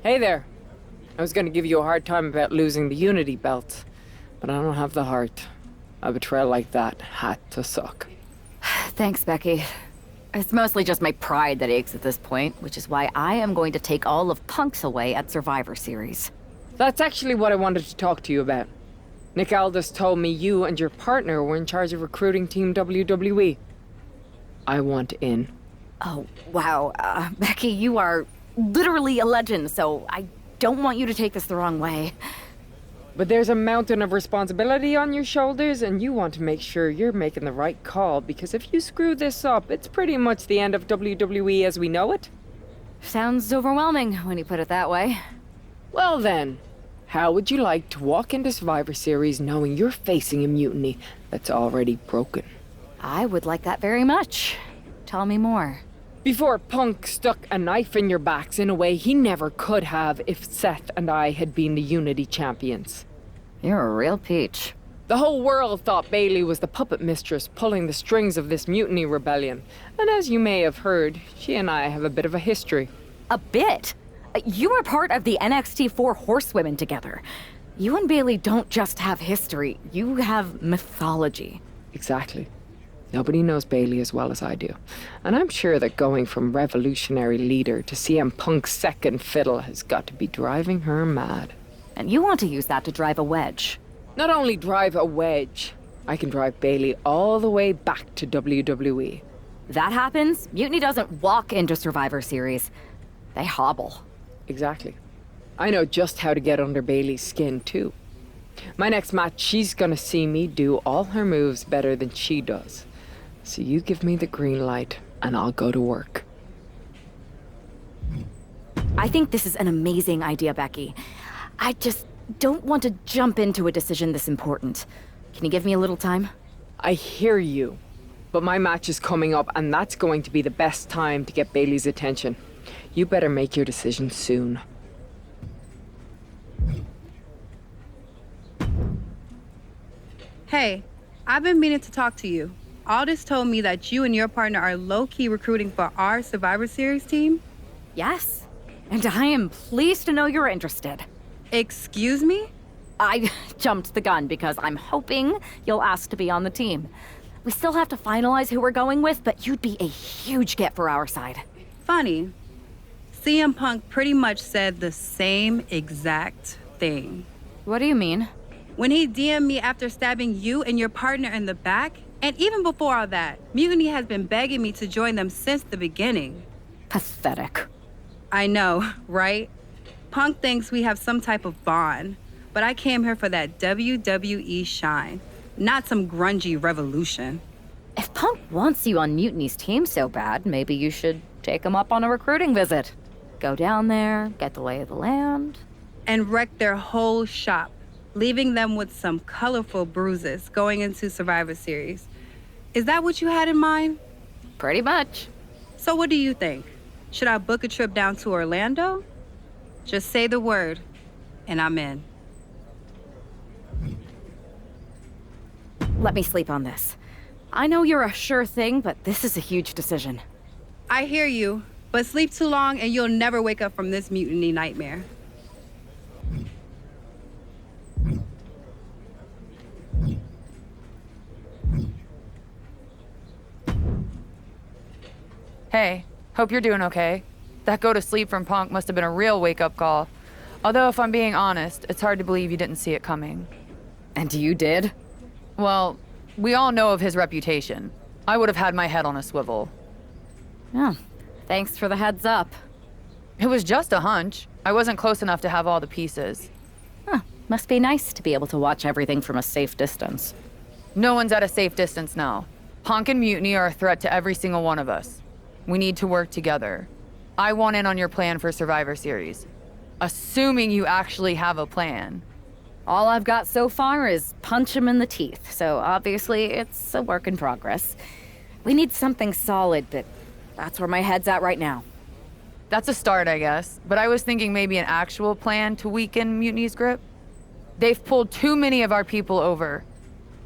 Hey there. I was gonna give you a hard time about losing the Unity belt, but I don't have the heart. A betrayal like that had to suck. Thanks, Becky. It's mostly just my pride that aches at this point, which is why I am going to take all of Punk's away at Survivor Series. That's actually what I wanted to talk to you about. Nick Aldis told me you and your partner were in charge of recruiting Team WWE. I want in. Oh, wow. Becky, you are literally a legend, so I don't want you to take this the wrong way. But there's a mountain of responsibility on your shoulders, and you want to make sure you're making the right call, because if you screw this up, it's pretty much the end of WWE as we know it. Sounds overwhelming when you put it that way. Well then, how would you like to walk into Survivor Series knowing you're facing a mutiny that's already broken? I would like that very much. Tell me more. Before Punk stuck a knife in your backs in a way he never could have if Seth and I had been the Unity champions. You're a real peach. The whole world thought Bailey was the puppet mistress pulling the strings of this mutiny rebellion. And as you may have heard, she and I have a bit of a history. A bit? You were part of the NXT 4 Horsewomen together. You and Bailey don't just have history, you have mythology. Exactly. Nobody knows Bailey as well as I do. And I'm sure that going from revolutionary leader to CM Punk's second fiddle has got to be driving her mad. And you want to use that to drive a wedge. Not only drive a wedge, I can drive Bailey all the way back to WWE. That happens, Mutiny doesn't walk into Survivor Series. They hobble. Exactly. I know just how to get under Bailey's skin, too. My next match, she's gonna see me do all her moves better than she does. So you give me the green light, and I'll go to work. I think this is an amazing idea, Becky. I just don't want to jump into a decision this important. Can you give me a little time? I hear you, but my match is coming up, and that's going to be the best time to get Bailey's attention. You better make your decision soon. Hey, I've been meaning to talk to you. Aldis told me that you and your partner are low-key recruiting for our Survivor Series team. Yes. And I am pleased to know you're interested. Excuse me? I jumped the gun because I'm hoping you'll ask to be on the team. We still have to finalize who we're going with, but you'd be a huge get for our side. Funny. CM Punk pretty much said the same exact thing. What do you mean? When he DM'd me after stabbing you and your partner in the back, and even before all that, Mutiny has been begging me to join them since the beginning. Pathetic. I know, right? Punk thinks we have some type of bond, but I came here for that WWE shine, not some grungy revolution. If Punk wants you on Mutiny's team so bad, maybe you should take him up on a recruiting visit. Go down there, get the lay of the land. And wreck their whole shop, leaving them with some colorful bruises going into Survivor Series. Is that what you had in mind? Pretty much. So what do you think? Should I book a trip down to Orlando? Just say the word, and I'm in. Let me sleep on this. I know you're a sure thing, but this is a huge decision. I hear you, but sleep too long and you'll never wake up from this mutiny nightmare. Hey, hope you're doing okay. That go to sleep from Punk must have been a real wake-up call. Although, if I'm being honest, it's hard to believe you didn't see it coming. And you did? Well, we all know of his reputation. I would have had my head on a swivel. Yeah, thanks for the heads up. It was just a hunch. I wasn't close enough to have all the pieces. Huh, must be nice to be able to watch everything from a safe distance. No one's at a safe distance now. Punk and Mutiny are a threat to every single one of us. We need to work together. I want in on your plan for Survivor Series. Assuming you actually have a plan. All I've got so far is punch him in the teeth, so obviously it's a work in progress. We need something solid, but that's where my head's at right now. That's a start, I guess. But I was thinking maybe an actual plan to weaken Mutiny's grip. They've pulled too many of our people over.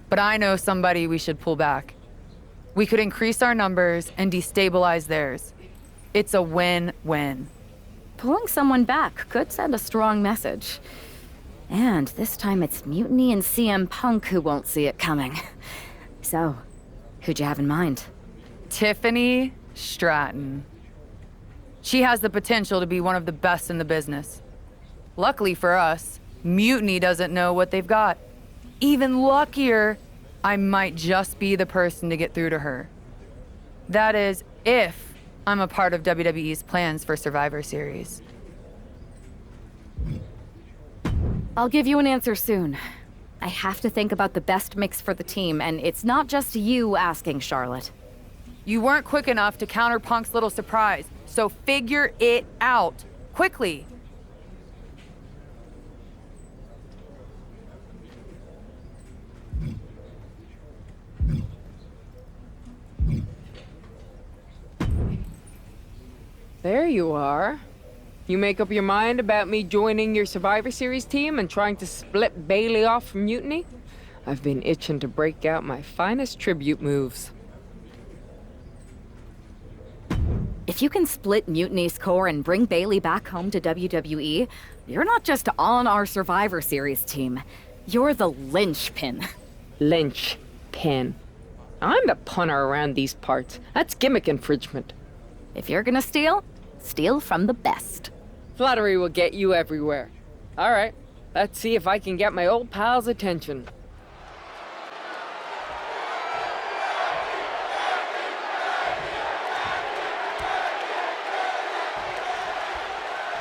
But I know somebody we should pull back. We could increase our numbers and destabilize theirs. It's a win-win. pulling someone back could send a strong message. And this time it's Mutiny and CM Punk who won't see it coming. So, who'd you have in mind? Tiffany Stratton. She has the potential to be one of the best in the business. Luckily for us, Mutiny doesn't know what they've got. Even luckier, I might just be the person to get through to her. That is, if I'm a part of WWE's plans for Survivor Series. I'll give you an answer soon. I have to think about the best mix for the team, and it's not just you asking, Charlotte. You weren't quick enough to counter Punk's little surprise, so figure it out. Quickly. There you are. You make up your mind about me joining your Survivor Series team and trying to split Bailey off from Mutiny? I've been itching to break out my finest tribute moves. If you can split Mutiny's core and bring Bailey back home to WWE, you're not just on our Survivor Series team. You're the linchpin. Linchpin. I'm the punter around these parts. That's gimmick infringement. If you're gonna steal, steal from the best. Flattery will get you everywhere. All right, let's see if I can get my old pal's attention.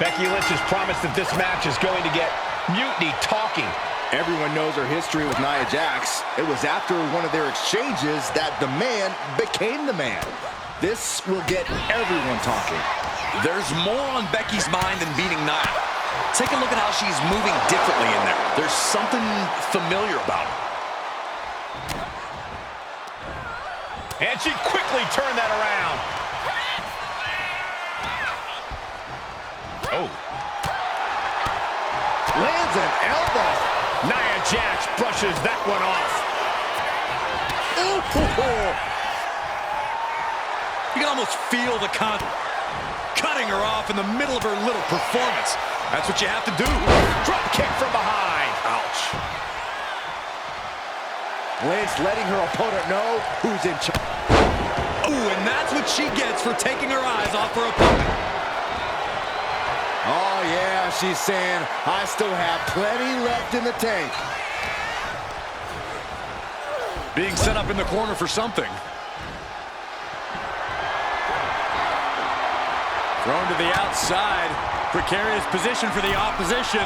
Becky Lynch has promised that this match is going to get Mutiny talking. Everyone knows her history with Nia Jax. It was after one of their exchanges that the man became the man. This will get everyone talking. There's more on Becky's mind than beating Nia. Take a look at how she's moving differently in there. There's something familiar about her. And she quickly turned that around. Oh. Lands an elbow. Nia Jax brushes that one off. Ooh. You can almost feel the cutting her off in the middle of her little performance. That's what you have to do. Drop kick from behind. Ouch. Lynch letting her opponent know who's in charge. Ooh, and that's what she gets for taking her eyes off her opponent. Oh, yeah, she's saying, I still have plenty left in the tank. Being set up in the corner for something. Thrown to the outside. Precarious position for the opposition.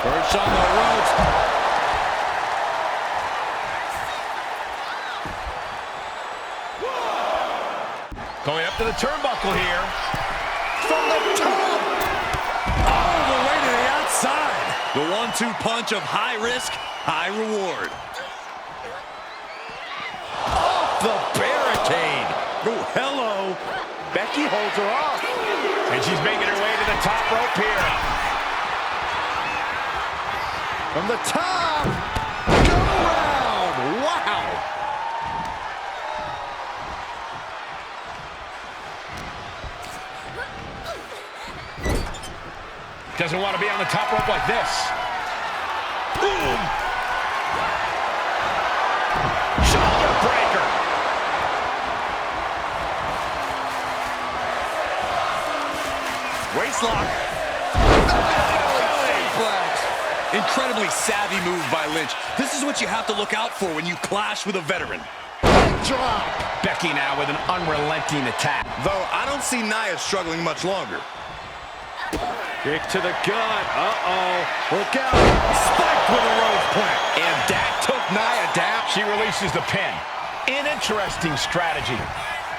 Perched on the ropes. Going up to the turnbuckle here. From the top. All the way to the outside. The 1-2 punch of high risk, high reward. Off the barricade. Oh, hello. Becky holds her off. And she's making her way to the top rope here. From the top. Go around. Wow. Doesn't want to be on the top rope like this. Boom! Shoulder breaker. Waistlock. Incredibly savvy move by Lynch. This is what you have to look out for when you clash with a veteran. Drop. Becky now with an unrelenting attack. Though I don't see Nia struggling much longer. Kick to the gut. Uh-oh. Look out. Spiked with a rose plant. And that took Nia down. She releases the pin. An interesting strategy.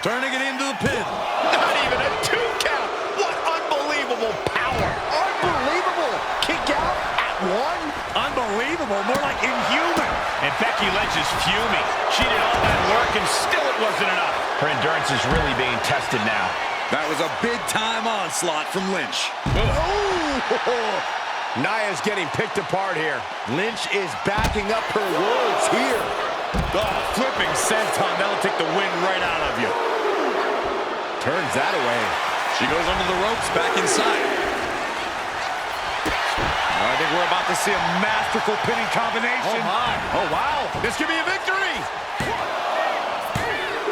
Turning it into the pin. Not even a 2 count. What unbelievable power. Unbelievable. Kick out at 1. Unbelievable. More like inhuman. And Becky Lynch is fuming. She did all that work and still it wasn't enough. Her endurance is really being tested now. That was a big-time onslaught from Lynch. Oh. Nia's getting picked apart here. Lynch is backing up her words here. Oh, flipping senton. That'll take the wind right out of you. Turns that away. She goes under the ropes, back inside. I think we're about to see a masterful pinning combination. Oh, my. Oh, wow. This could be a victory.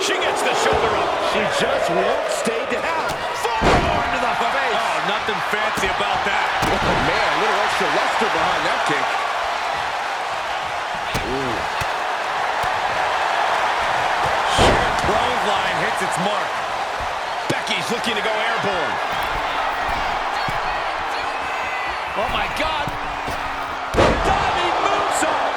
She gets the shoulder up. She just won't stay down. Forearm to the face. Oh, nothing fancy about that. Oh, man, a little extra luster behind that kick. Clothesline hits its mark. Becky's looking to go airborne. Oh, my God. Diving moonsault.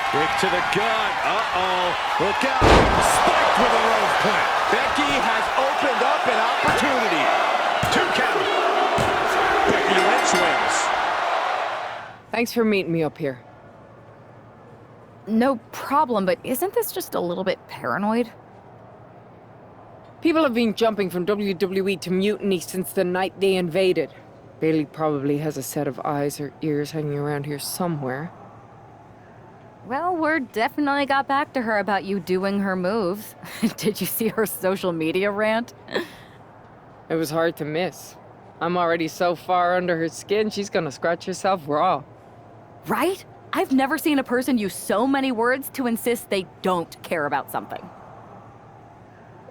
Kick to the gut. Uh-oh. Look out. Spiked with a rose plant. Becky has opened up an opportunity. 2 count. Becky Lynch wins. Thanks for meeting me up here. No problem, but isn't this just a little bit paranoid? People have been jumping from WWE to Mutiny since the night they invaded. Bailey probably has a set of eyes or ears hanging around here somewhere. Well, word definitely got back to her about you doing her moves. Did you see her social media rant? It was hard to miss. I'm already so far under her skin, she's gonna scratch herself raw. Right? I've never seen a person use so many words to insist they don't care about something.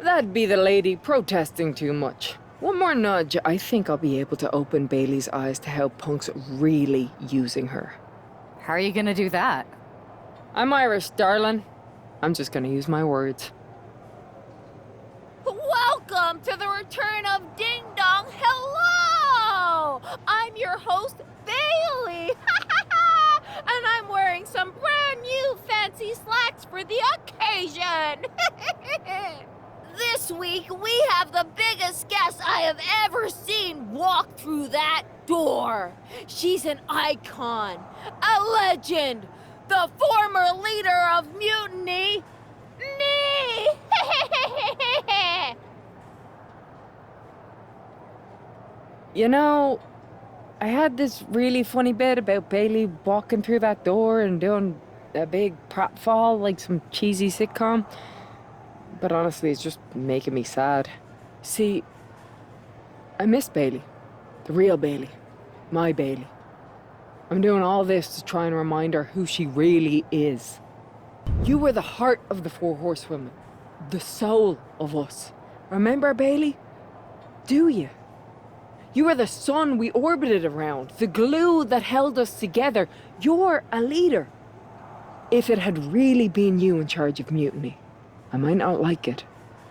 That'd be the lady protesting too much. One more nudge, I think I'll be able to open Bailey's eyes to how Punk's really using her. How are you gonna do that? I'm Irish, darling. I'm just gonna use my words. Welcome to the return of Ding Dong. Hello! I'm your host, Bailey. And I'm wearing some brand new fancy slacks for the occasion. This week, we have the biggest guest I have ever seen walk through that door. She's an icon, a legend, the former leader of Mutiny, me! You know, I had this really funny bit about Bailey walking through that door and doing a big pratfall like some cheesy sitcom. But honestly, it's just making me sad. See, I miss Bailey. The real Bailey. My Bailey. I'm doing all this to try and remind her who she really is. You were the heart of the Four Horsewomen. The soul of us. Remember, Bailey? Do you? You were the sun we orbited around. The glue that held us together. You're a leader. If it had really been you in charge of Mutiny, I might not like it,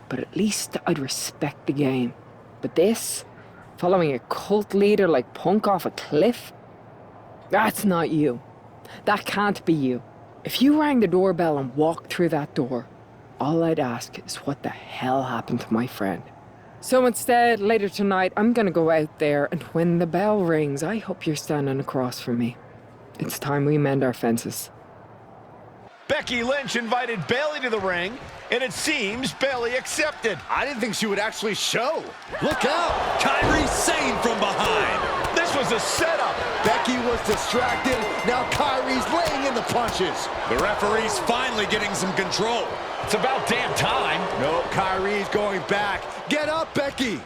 but at least I'd respect the game. But this, following a cult leader like Punk off a cliff, that's not you. That can't be you. If you rang the doorbell and walked through that door, all I'd ask is what the hell happened to my friend. So instead, later tonight, I'm gonna go out there, and when the bell rings, I hope you're standing across from me. It's time we mend our fences. Becky Lynch invited Bailey to the ring, and it seems Bailey accepted. I didn't think she would actually show. Look out! Kairi Sane from behind. This was a setup. Becky was distracted. Now Kairi's laying in the punches. The referee's finally getting some control. It's about damn time. No, Kairi's going back. Get up, Becky.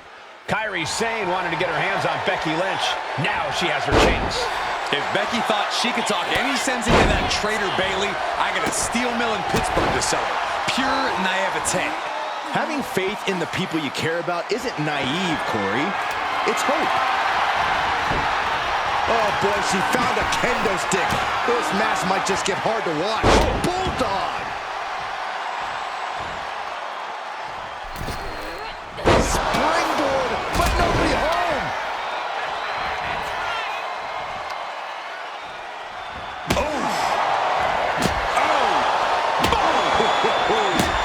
Kairi Sane wanted to get her hands on Becky Lynch. Now she has her chance. If Becky thought she could talk any sense into that traitor Bailey, I got a steel mill in Pittsburgh to sell her. Pure naivete. Having faith in the people you care about isn't naive, Corey. It's hope. Oh, boy, she found a kendo stick. This match might just get hard to watch. Bulldog! Springboard, but nobody home.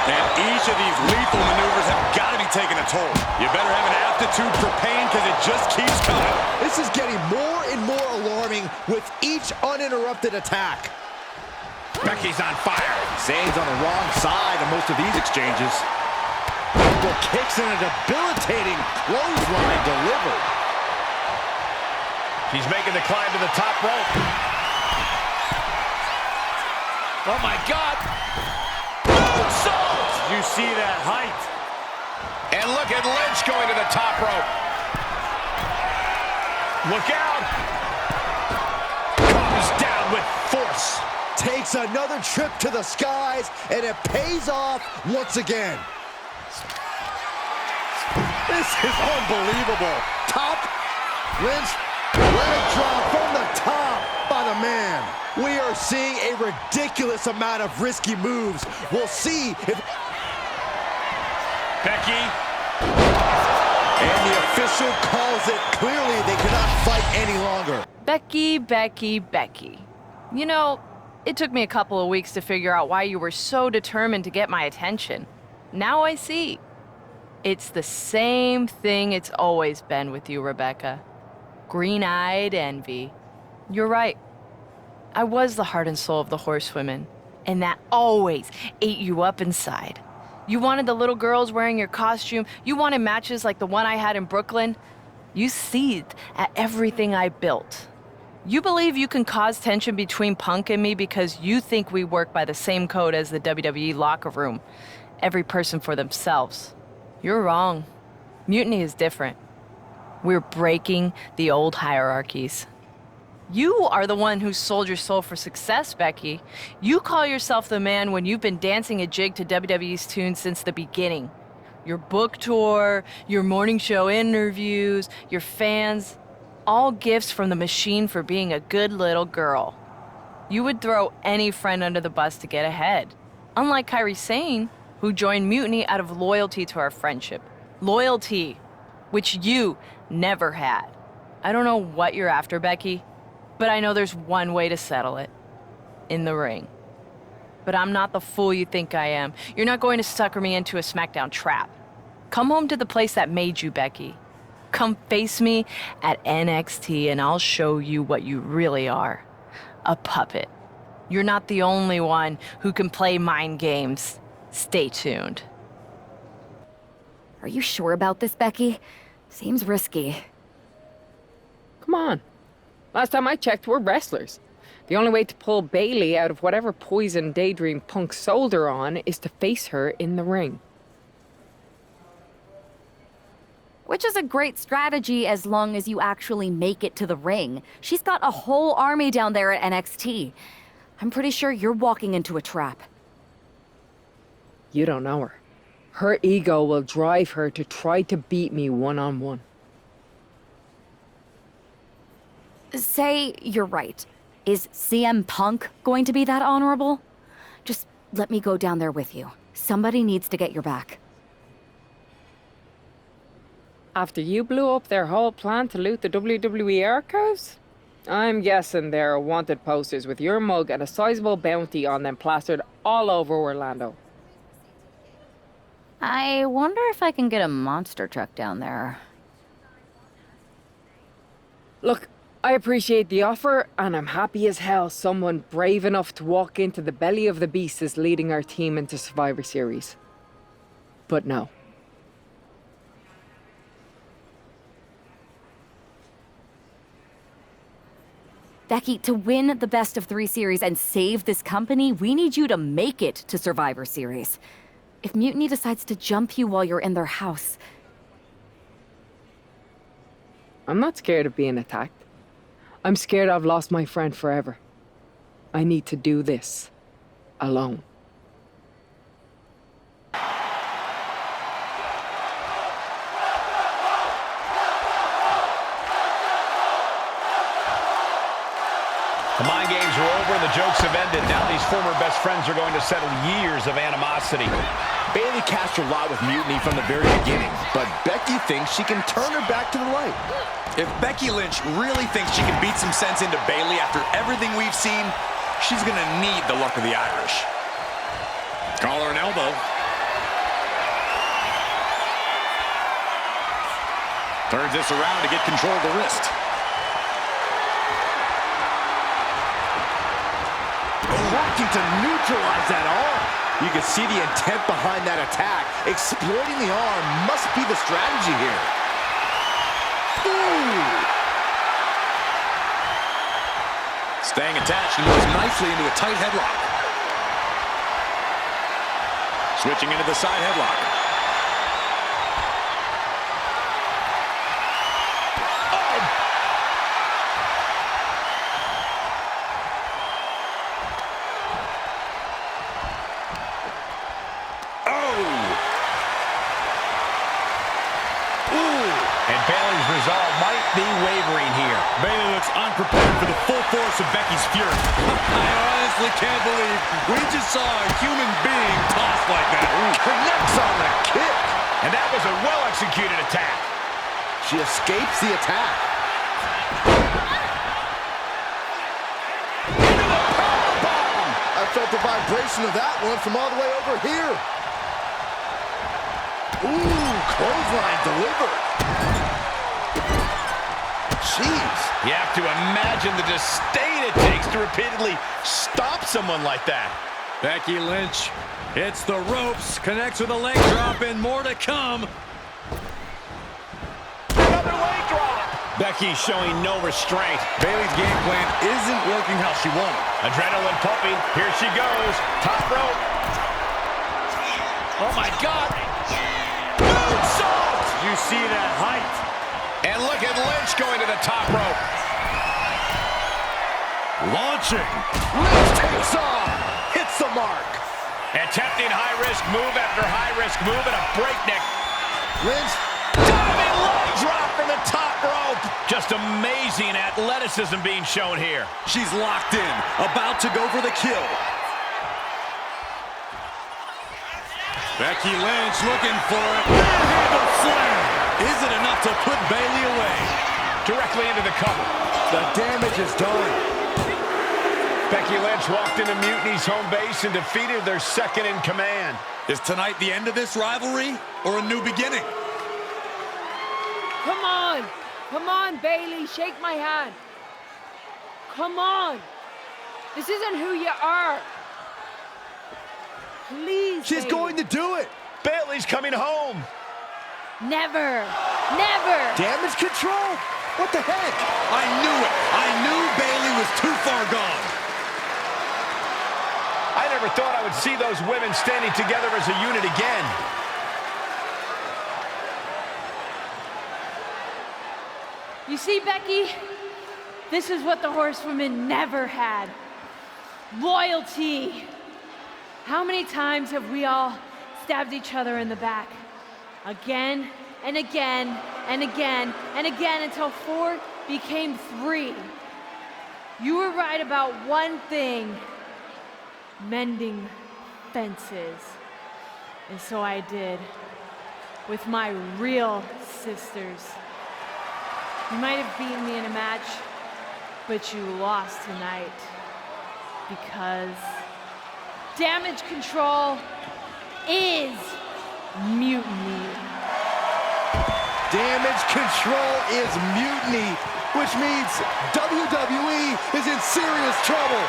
And each of these lethal maneuvers have got to be taking a toll. You better have an aptitude for pain because it just keeps coming. This is getting more and more alarming with each uninterrupted attack. Becky's on fire. Zane's on the wrong side of most of these exchanges. Double kicks and a debilitating clothesline delivered. She's making the climb to the top rope. Oh, my God. Moonsault! you see that height. And look at Lynch going to the top rope. Look out. Comes down with force. Takes another trip to the skies, and it pays off once again. This is unbelievable. Top, Lynch, leg drop from the top by the man. We are seeing a ridiculous amount of risky moves. We'll see if... Becky. And the official calls it. Clearly, they cannot fight any longer. Becky, Becky, Becky. You know, it took me a couple of weeks to figure out why you were so determined to get my attention. Now I see. It's the same thing it's always been with you, Rebecca. Green-eyed envy. You're right. I was the heart and soul of the Horsewomen, and that always ate you up inside. You wanted the little girls wearing your costume. You wanted matches like the one I had in Brooklyn. You seethed at everything I built. You believe you can cause tension between Punk and me because you think we work by the same code as the WWE locker room. Every person for themselves. You're wrong. Mutiny is different. We're breaking the old hierarchies. You are the one who sold your soul for success, Becky. You call yourself the man when you've been dancing a jig to WWE's tune since the beginning. Your book tour, your morning show interviews, your fans, all gifts from the machine for being a good little girl. You would throw any friend under the bus to get ahead. Unlike Kairi Sane, who joined Mutiny out of loyalty to our friendship. Loyalty, which you never had. I don't know what you're after, Becky, but I know there's one way to settle it. In the ring. But I'm not the fool you think I am. You're not going to sucker me into a SmackDown trap. Come home to the place that made you, Becky. Come face me at NXT and I'll show you what you really are. A puppet. You're not the only one who can play mind games. Stay tuned. Are you sure about this, Becky? Seems risky. Come on. Last time I checked, we're wrestlers. The only way to pull Bayley out of whatever poison daydream Punk sold her on is to face her in the ring. Which is a great strategy as long as you actually make it to the ring. She's got a whole army down there at NXT. I'm pretty sure you're walking into a trap. You don't know her. Her ego will drive her to try to beat me one-on-one. Say you're right. Is CM Punk going to be that honorable? Just let me go down there with you. Somebody needs to get your back. After you blew up their whole plan to loot the WWE archives? I'm guessing there are wanted posters with your mug and a sizable bounty on them plastered all over Orlando. I wonder if I can get a monster truck down there. Look, I appreciate the offer, and I'm happy as hell someone brave enough to walk into the belly of the beast is leading our team into Survivor Series. But no. Becky, to win the Best of 3 series and save this company, we need you to make it to Survivor Series. If Mutiny decides to jump you while you're in their house... I'm not scared of being attacked. I'm scared I've lost my friend forever. I need to do this alone. The mind games are over and the jokes have ended. Now these former best friends are going to settle years of animosity. Bayley cast her lot with Mutiny from the very beginning, but Becky thinks she can turn her back to the light. If Becky Lynch really thinks she can beat some sense into Bayley after everything we've seen, she's going to need the luck of the Irish. Collar and elbow. Turns this around to get control of the wrist. Working to neutralize that arm. You can see the intent behind that attack. Exploiting the arm must be the strategy here. Ooh. Staying attached and moves nicely into a tight headlock. Switching into the side headlock. Resolve might be wavering here. Bayley looks unprepared for the full force of Becky's fury. I honestly can't believe we just saw a human being tossed like that. Connects on the kick. And that was a well-executed attack. She escapes the attack. Into the powerbomb. I felt the vibration of that one from all the way over here. Ooh, clothesline delivered. Jeez. You have to imagine the disdain it takes to repeatedly stop someone like that. Becky Lynch hits the ropes, connects with a leg drop, and more to come. Another leg drop. Becky showing no restraint. Bayley's game plan isn't working how she wanted. Adrenaline pumping. Here she goes. Top rope. Oh, my God. Moonsault. You see that height. And look at Lynch going to the top rope. Launching. Lynch takes off. Hits the mark. Attempting high-risk move after high-risk move and a breakneck. Lynch. Diving leg drop from the top rope. Just amazing athleticism being shown here. She's locked in, about to go for the kill. Becky Lynch looking for it. Manhandle slam. Is it enough to put Bayley away? Directly into the cover. The damage is done. Becky Lynch walked into Mutiny's home base and defeated their second in command. Is tonight the end of this rivalry or a new beginning? Come on. Come on, Bayley. Shake my hand. Come on. This isn't who you are. Please, She's Bayley. going to do it. Bayley's coming home. Never. Never. Damage control? What the heck? I knew it. I knew Bayley was too far gone. I never thought I would see those women standing together as a unit again. You see, Becky? This is what the horsewomen never had. Loyalty. How many times have we all stabbed each other in the back? Again and again and again and again until 4 became 3. You were right about one thing. Mending fences. And so I did. With my real sisters. You might have beaten me in a match, but you lost tonight. Because damage control is mutiny. Damage control is mutiny, which means WWE is in serious trouble.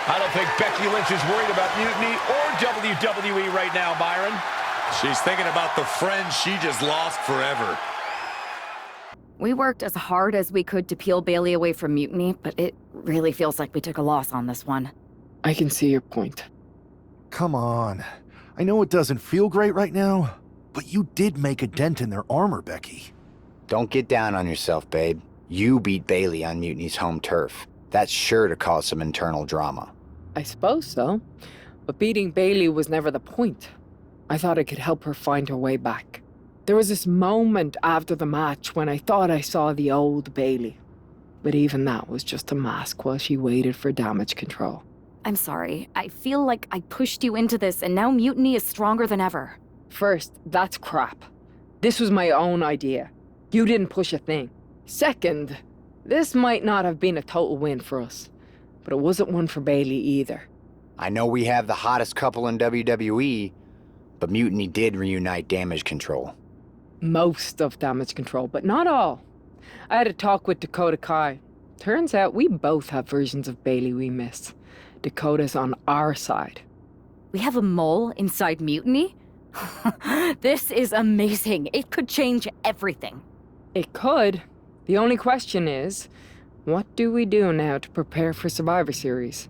I don't think Becky Lynch is worried about mutiny or WWE right now, Byron. She's thinking about the friend she just lost forever. We worked as hard as we could to peel Bayley away from Mutiny, but it really feels like we took a loss on this one. I can see your point. Come on. I know it doesn't feel great right now, but you did make a dent in their armor, Becky. Don't get down on yourself, babe. You beat Bayley on Mutiny's home turf. That's sure to cause some internal drama. I suppose so. But beating Bayley was never the point. I thought I could help her find her way back. There was this moment after the match when I thought I saw the old Bayley. But even that was just a mask while she waited for damage control. I'm sorry. I feel like I pushed you into this, and now Mutiny is stronger than ever. First, that's crap. This was my own idea. You didn't push a thing. Second, this might not have been a total win for us, but it wasn't one for Bayley either. I know we have the hottest couple in WWE, but Mutiny did reunite Damage Control. Most of Damage Control, but not all. I had a talk with Dakota Kai. Turns out we both have versions of Bayley we miss. Dakota's on our side. We have a mole inside Mutiny? This is amazing. It could change everything. It could. The only question is, what do we do now to prepare for Survivor Series?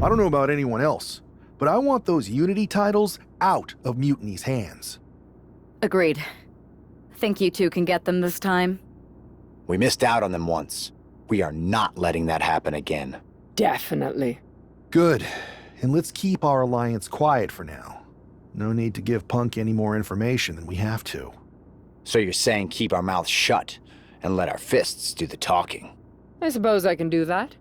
I don't know about anyone else, but I want those Unity titles out of Mutiny's hands. Agreed. Think you two can get them this time? We missed out on them once. We are not letting that happen again. Definitely. Good. And let's keep our alliance quiet for now. No need to give Punk any more information than we have to. So you're saying keep our mouths shut and let our fists do the talking? I suppose I can do that.